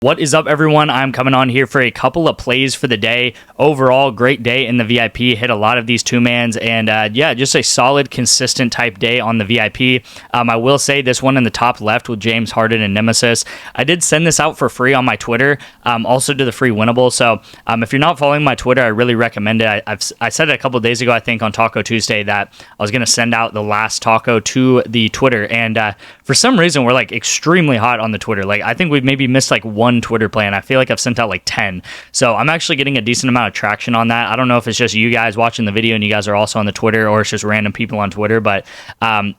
What is up, everyone? I'm coming on here for a couple of plays for the day. Overall, great day in the VIP. Hit a lot of these two-mans, and yeah, just a solid, consistent type day on the VIP. I will say this one in the top left with James Harden and Nemesis. I did send this out for free on my Twitter, also to the free winnable. So if you're not following my Twitter, I really recommend it. I said it a couple of days ago, I think, on Taco Tuesday, that I was going to send out the last taco to the Twitter, and for some reason, we're like extremely hot on the Twitter. Like, I think we've maybe missed like one Twitter play, and I feel like I've sent out like 10. So I'm actually getting a decent amount of traction on that. I don't know if it's just you guys watching the video and you guys are also on the Twitter, or it's just random people on Twitter. But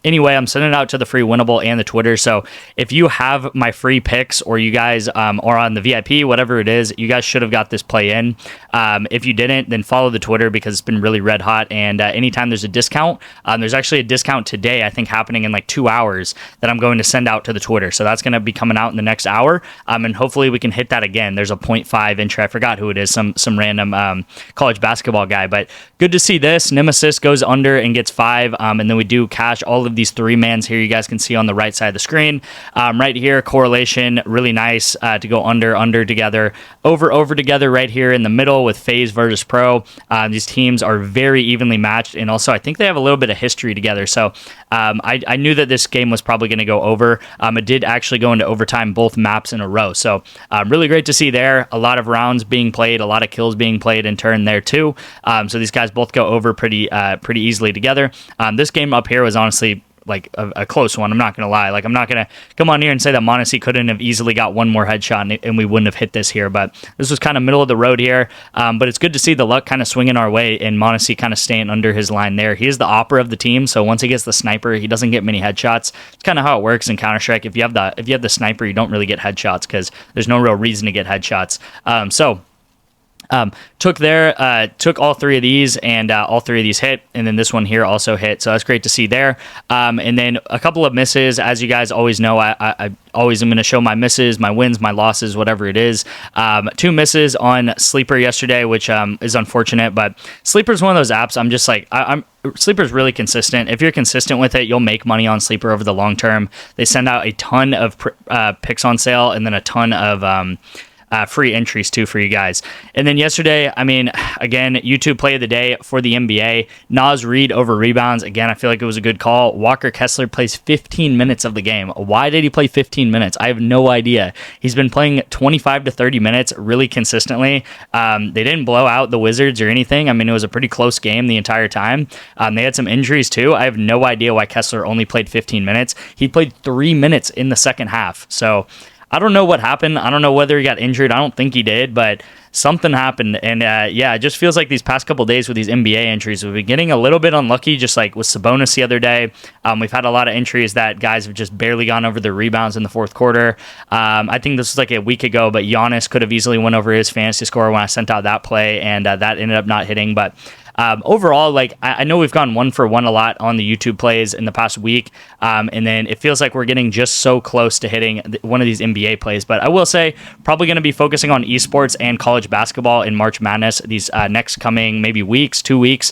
anyway, I'm sending it out to the free winnable and the Twitter. So if you have my free picks, or you guys are on the VIP, whatever it is, you guys should have got this play in. If you didn't, then follow the Twitter, because it's been really red hot. And anytime there's a discount, there's actually a discount today, I think, happening in like 2 hours, that I'm going to send out to the Twitter. So that's going to be coming out in the next hour. And hopefully we can hit that again. There's a 0.5 entry. I forgot who it is. Some random college basketball guy. But good to see this. Nemesis goes under and gets 5. And then we do cash all of these 3-mans here. You guys can see on the right side of the screen. Right here, correlation, really nice to go under together, over together right here in the middle with FaZe versus Pro. These teams are very evenly matched, and also I think they have a little bit of history together. So I knew that this game was probably going to go over. It did actually go into overtime both maps in a row. So really great to see there. A lot of rounds being played, a lot of kills being played in turn there too. So these guys both go over pretty easily together. This game up here was honestly like a close one. I'm not going to lie. Like, I'm not going to come on here and say that Madess couldn't have easily got one more headshot and we wouldn't have hit this here, but this was kind of middle of the road here. But it's good to see the luck kind of swinging our way, and Madess kind of staying under his line there. He is the opera of the team, so once he gets the sniper, he doesn't get many headshots. It's kind of how it works in Counter-Strike. If you have the sniper, you don't really get headshots, because there's no real reason to get headshots. Took all 3 of these, and all 3 of these hit, and then this one here also hit, so that's great to see there. And then a couple of misses. As you guys always know, I always am going to show my misses, my wins, my losses, whatever it is. 2 misses on Sleeper yesterday, which is unfortunate, but Sleeper is one of those apps I'm just like, Sleeper's really consistent. If you're consistent with it, you'll make money on Sleeper over the long term. They send out a ton of picks on sale, and then a ton of free entries too for you guys. And then yesterday, I mean, again, YouTube play of the day for the NBA. Nas Reed over rebounds. Again, I feel like it was a good call. Walker Kessler plays 15 minutes of the game. Why did he play 15 minutes? I have no idea. He's been playing 25 to 30 minutes really consistently. They didn't blow out the Wizards or anything. I mean, it was a pretty close game the entire time. They had some injuries too. I have no idea why Kessler only played 15 minutes. He played 3 minutes in the second half. So I don't know what happened. I don't know whether he got injured. I don't think he did, but something happened. And yeah, it just feels like these past couple of days with these NBA entries, we've been getting a little bit unlucky, just like with Sabonis the other day. We've had a lot of entries that guys have just barely gone over their rebounds in the fourth quarter. I think this was like a week ago, but Giannis could have easily went over his fantasy score when I sent out that play, and that ended up not hitting. But overall, like, I know we've gone 1 for 1 a lot on the YouTube plays in the past week, and then it feels like we're getting just so close to hitting one of these NBA plays. But I will say, probably going to be focusing on esports and college basketball in March Madness these next coming maybe weeks, 2 weeks.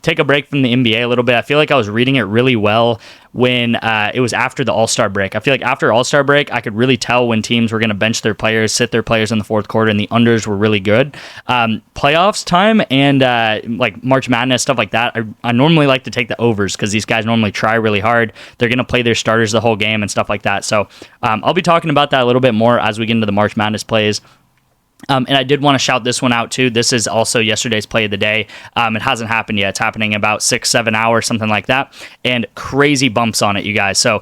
Take a break from the NBA a little bit. I feel like I was reading it really well when it was after the All-Star break. I feel like after All-Star break, I could really tell when teams were going to bench their players, sit their players in the fourth quarter, and the unders were really good. Playoffs time and like March Madness, stuff like that, I normally like to take the overs, because these guys normally try really hard. They're going to play their starters the whole game and stuff like that. So I'll be talking about that a little bit more as we get into the March Madness plays. And I did want to shout this one out too. This is also yesterday's play of the day. It hasn't happened yet. It's happening in about 6-7 hours, something like that. And crazy bumps on it, you guys. So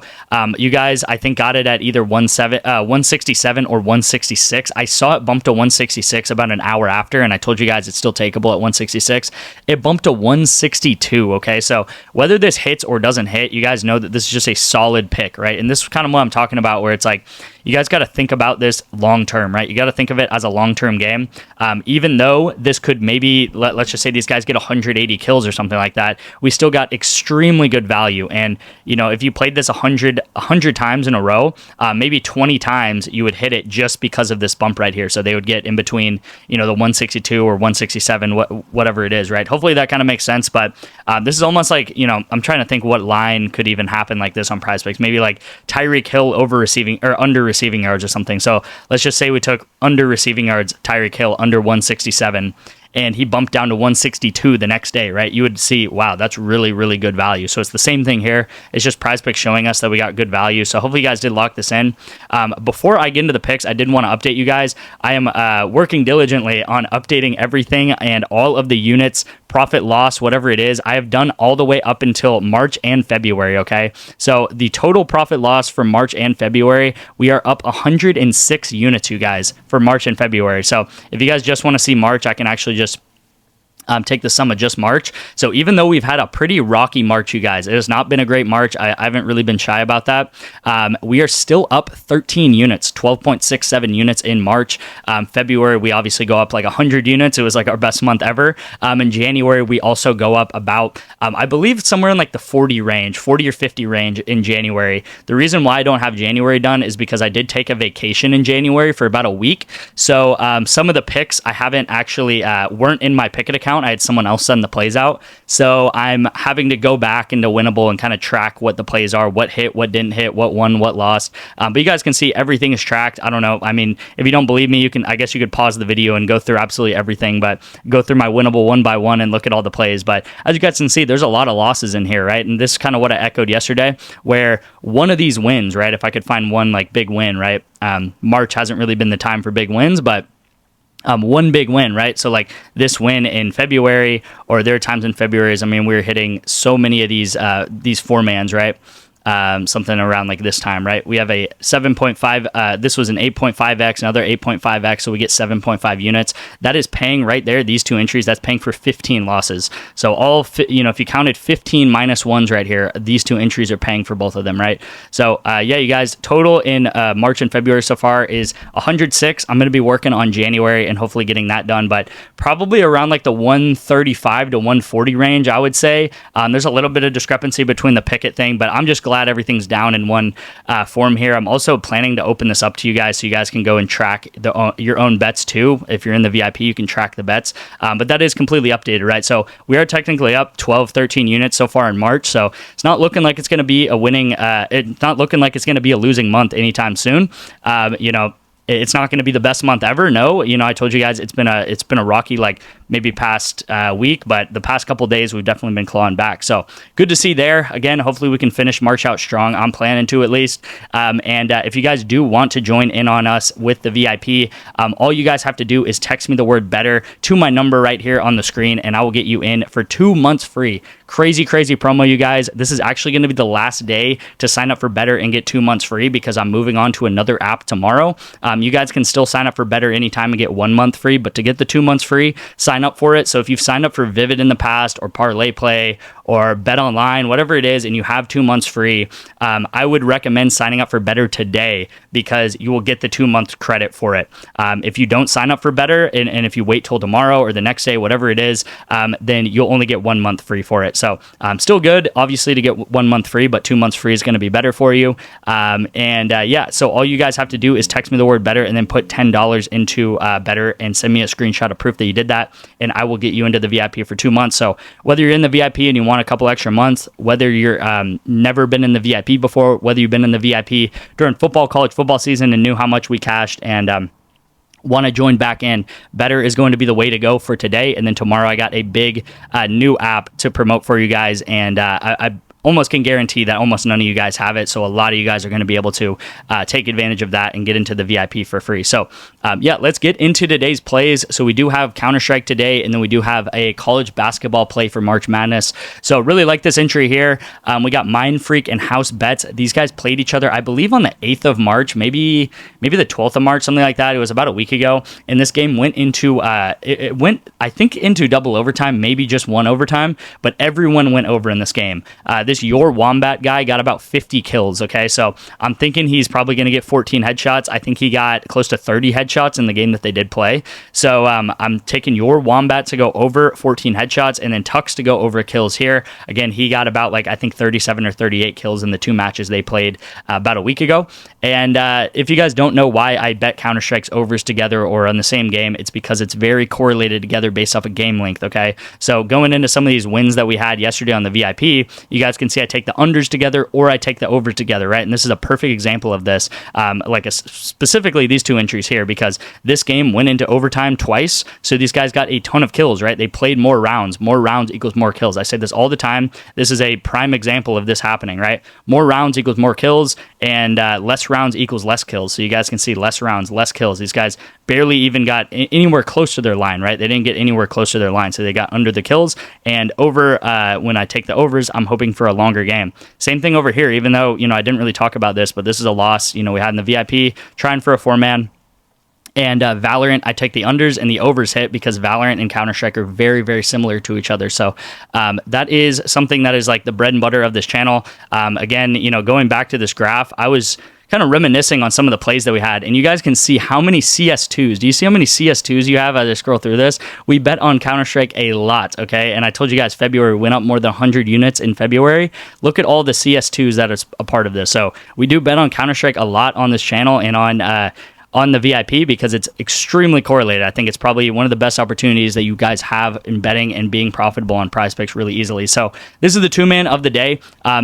you guys, I think, got it at either 167 or 166. I saw it bump to 166 about an hour after, and I told you guys it's still takeable at 166. It bumped to 162, okay? So whether this hits or doesn't hit, you guys know that this is just a solid pick, right? And this is kind of what I'm talking about, where it's like, you guys got to think about this long term, right? You got to think of it as a long long-term game. Even though this could maybe, let's just say these guys get 180 kills or something like that, we still got extremely good value. And, you know, if you played this 100 times in a row, maybe 20 times you would hit it just because of this bump right here. So they would get in between, you know, the 162 or 167, whatever it is, right? Hopefully that kind of makes sense. But this is almost like, you know, I'm trying to think what line could even happen like this on Prizepicks. Maybe like Tyreek Hill over receiving or under receiving yards or something. So let's just say we took under receiving yards, Tyreek Hill under 167, and he bumped down to 162 the next day, right? You would see, wow, that's really, really good value. So it's the same thing here. It's just Prizepicks showing us that we got good value. So hopefully you guys did lock this in. Before I get into the picks, I did want to update you guys. I am working diligently on updating everything and all of the units, profit loss, whatever it is. I have done all the way up until March and February, okay? So the total profit loss for March and February, we are up 106 units, you guys, for March and February. So if you guys just want to see March, I can actually just take the sum of just March. So even though we've had a pretty rocky March, you guys, it has not been a great March. I haven't really been shy about that. We are still up 13 units, 12.67 units in March. February, we obviously go up like 100 units. It was like our best month ever. In January, we also go up about, I believe somewhere in like the 40 range, 40 or 50 range in January. The reason why I don't have January done is because I did take a vacation in January for about a week. So some of the picks I haven't actually, weren't in my Pickett account. I had someone else send the plays out. So I'm having to go back into Winnable and kind of track what the plays are, what hit, what didn't hit, what won, what lost. But you guys can see everything is tracked. I don't know. I mean, if you don't believe me, I guess you could pause the video and go through absolutely everything, but go through my Winnable one by one and look at all the plays. But as you guys can see, there's a lot of losses in here, right? And this is kind of what I echoed yesterday, where one of these wins, right? If I could find one like big win, right? March hasn't really been the time for big wins, but one big win, right? So like this win in February, or there are times in Februarys, I mean, we were hitting so many of these four-mans, right? Something around like this time, right? We have a 7.5, this was an 8.5x, another 8.5x, so we get 7.5 units. That is paying right there, these two entries, that's paying for 15 losses. So all, you know, if you counted 15 minus ones right here, these two entries are paying for both of them, right? So yeah, you guys, total in March and February so far is 106. I'm going to be working on January and hopefully getting that done, but probably around like the 135 to 140 range, I would say. There's a little bit of discrepancy between the Pickett thing, but I'm just glad everything's down in one form here. I'm also planning to open this up to you guys so you guys can go and track your own bets too. If you're in the VIP, you can track the bets, but that is completely updated, right? So we are technically up 12, 13 units so far in March, so it's not looking like it's going to be a winning, it's not looking like it's going to be a losing month anytime soon. You know, it's not going to be the best month ever. No, you know, I told you guys it's been a rocky, like maybe past week, but the past couple of days we've definitely been clawing back. So good to see there. Again, hopefully we can finish March out strong. I'm planning to at least. And if you guys do want to join in on us with the VIP, all you guys have to do is text me the word better to my number right here on the screen, and I will get you in for 2 months free. Crazy promo, you guys. This is actually going to be the last day to sign up for Better and get 2 months free because I'm moving on to another app tomorrow. You guys can still sign up for Better anytime and get 1 month free, but to get the 2 months free, sign up for it. So if you've signed up for Vivid in the past or Parlay Play or Bet Online, whatever it is, and you have 2 months free, I would recommend signing up for Better today because you will get the 2 month credit for it. If you don't sign up for Better and if you wait till tomorrow or the next day, whatever it is, then you'll only get 1 month free for it. So still good, obviously, to get 1 month free, but 2 months free is going to be better for you. Yeah, so all you guys have to do is text me the word Better and then put $10 into Better and send me a screenshot of proof that you did that, and I will get you into the VIP for 2 months. So whether you're in the VIP and you want a couple extra months, whether you're never been in the VIP before, whether you've been in the VIP during college football season and knew how much we cashed and want to join back in, Better is going to be the way to go for today. And then tomorrow I got a big new app to promote for you guys, and I almost can guarantee that almost none of you guys have it, so a lot of you guys are going to be able to take advantage of that and get into the VIP for free. So yeah, let's get into today's plays. So we do have Counter-Strike today, and then we do have a college basketball play for March Madness. So really like this entry here. We got Mind Freak and House Bets. These guys played each other, I believe, on the 8th of March, maybe the 12th of March, something like that. It was about a week ago, and this game went into it went, I think, into double overtime, maybe just one overtime, but everyone went over in this game. this Your Wombat guy got about 50 kills, okay? So I'm thinking he's probably going to get 14 headshots. I think he got close to 30 headshots in the game that they did play. So I'm taking Your Wombat to go over 14 headshots, and then Tux to go over kills here. Again, he got about, like, I think 37 or 38 kills in the 2 matches they played about a week ago. And if you guys don't know why I bet Counter-Strike's overs together or on the same game, it's because it's very correlated together based off of game length, okay? So going into some of these wins that we had yesterday on the VIP, you guys can see I take the unders together or I take the overs together, right? And this is a perfect example of this, specifically these 2 entries here, because this game went into overtime twice, so these guys got a ton of kills, right? They played more rounds. More rounds equals more kills. I say this all the time. This is a prime example of this happening, right? More rounds equals more kills, and less rounds equals less kills. So you guys can see less rounds, less kills. These guys barely even got anywhere close to their line, right? They didn't get anywhere close to their line, so they got under the kills. And over, when I take the overs, I'm hoping for a longer game. Same thing over here, even though, I didn't really talk about this, but this is a loss, we had in the VIP, trying for a 4-man. And Valorant, I take the unders and the overs hit because Valorant and Counter-Strike are very, very similar to each other. So that is something that is like the bread and butter of this channel. Again, going back to this graph, I was kind of reminiscing on some of the plays that we had, and you guys can see how many CS2s. Do you see how many CS2s you have as I scroll through this? We bet on Counter-Strike a lot, okay? And I told you guys February went up more than 100 units in February. Look at all the CS2s that is a part of this. So we do bet on Counter-Strike a lot on this channel and on the VIP because it's extremely correlated. I think it's probably one of the best opportunities that you guys have in betting and being profitable on Prizepicks really easily. So this is the 2-man of the day.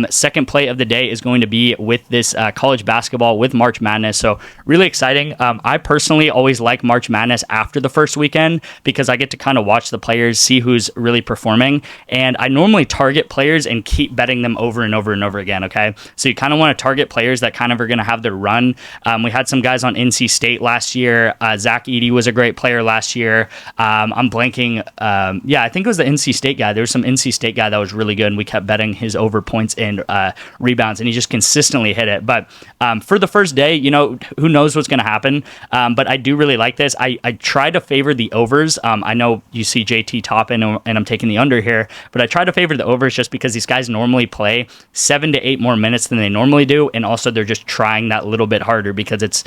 Second play of the day is going to be with this college basketball with March Madness. So really exciting. I personally always like March Madness after the first weekend because I get to kind of watch the players, see who's really performing. And I normally target players and keep betting them over and over and over again, okay? So you kind of want to target players that kind of are going to have their run. We had some guys on NC State last year. Zach Edey was a great player last year. I'm blanking. I think it was the NC State guy. There was some NC State guy that was really good, and we kept betting his over points and rebounds, and he just consistently hit it. But for the first day, who knows what's going to happen. But I do really like this. I try to favor the overs. I know you see JT Toppin, and I'm taking the under here, but I try to favor the overs just because these guys normally play 7 to 8 more minutes than they normally do, and also they're just trying that little bit harder because it's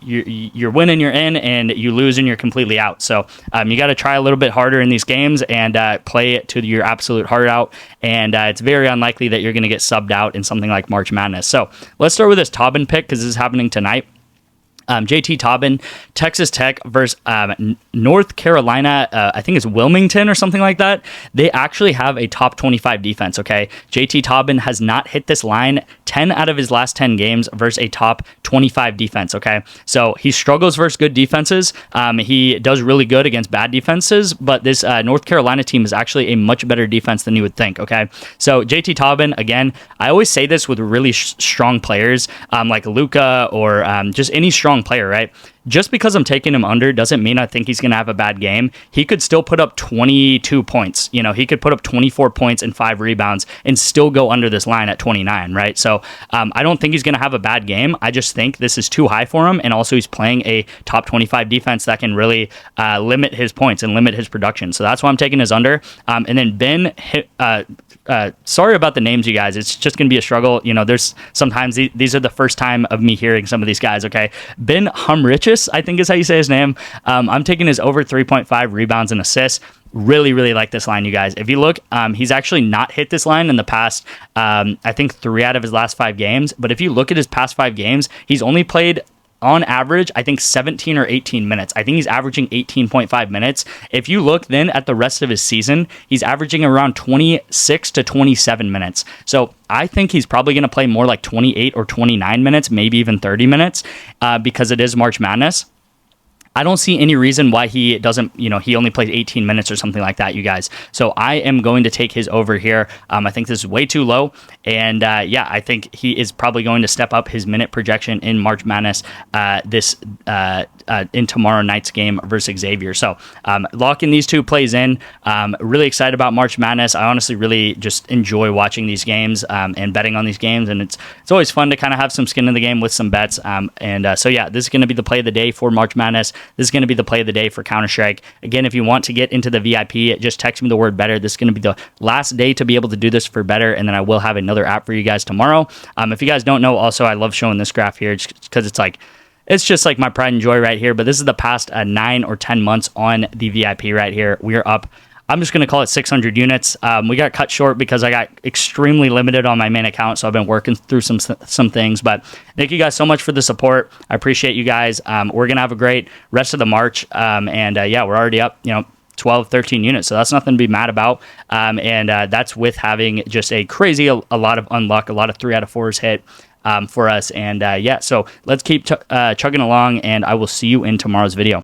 you're winning, you're in, and you lose and you're completely out. So you got to try a little bit harder in these games and play it to your absolute heart out. And it's very unlikely that you're going to get subbed out in something like March Madness. So let's start with this Tobin pick because this is happening tonight. JT Tobin, Texas Tech versus North Carolina, I think it's Wilmington or something like that. They actually have a top 25 defense, okay? JT Tobin has not hit this line 10 out of his last 10 games versus a top 25 defense, okay? So he struggles versus good defenses. He does really good against bad defenses, but this North Carolina team is actually a much better defense than you would think, okay? So JT Tobin, again, I always say this with really strong players like Luka or just any strong player, right? Just because I'm taking him under doesn't mean I think he's going to have a bad game. He could still put up 22 points. He could put up 24 points and 5 rebounds and still go under this line at 29, right? So I don't think he's going to have a bad game. I just think this is too high for him, and also he's playing a top 25 defense that can really limit his points and limit his production. So that's why I'm taking his under. And then Ben, sorry about the names, you guys. It's just going to be a struggle. There's sometimes these are the first time of me hearing some of these guys, okay? Ben Humrichis, I think is how you say his name. I'm taking his over 3.5 rebounds and assists. Really, really like this line, you guys. If you look, he's actually not hit this line in the past, I think 3 out of his last 5 games. But if you look at his past 5 games, he's only played on average, I think 17 or 18 minutes. I think he's averaging 18.5 minutes. If you look then at the rest of his season, he's averaging around 26 to 27 minutes. So I think he's probably going to play more like 28 or 29 minutes, maybe even 30 minutes because it is March Madness. I don't see any reason why he doesn't, he only plays 18 minutes or something like that, you guys. So I am going to take his over here. I think this is way too low. And I think he is probably going to step up his minute projection in March Madness in tomorrow night's game versus Xavier. So locking these 2 plays in. Really excited about March Madness. I honestly really just enjoy watching these games and betting on these games. And it's always fun to kind of have some skin in the game with some bets. This is going to be the play of the day for March Madness. this is going to be the play of the day for Counter-Strike. Again, if you want to get into the VIP, just text me the word better. This is going to be the last day to be able to do this for better, and then I will have another app for you guys tomorrow. If you guys don't know, also, I love showing this graph here because it's just like my pride and joy right here. But this is the past 9 or 10 months on the VIP right here. We are up, I'm just going to call it 600 units. We got cut short because I got extremely limited on my main account, so I've been working through some things. But thank you guys so much for the support. I appreciate you guys. We're going to have a great rest of the March. Yeah, we're already up, 12, 13 units. So that's nothing to be mad about. That's with having just a lot of unluck, a lot of 3 out of 4s hit for us. Yeah, so let's keep chugging along, and I will see you in tomorrow's video.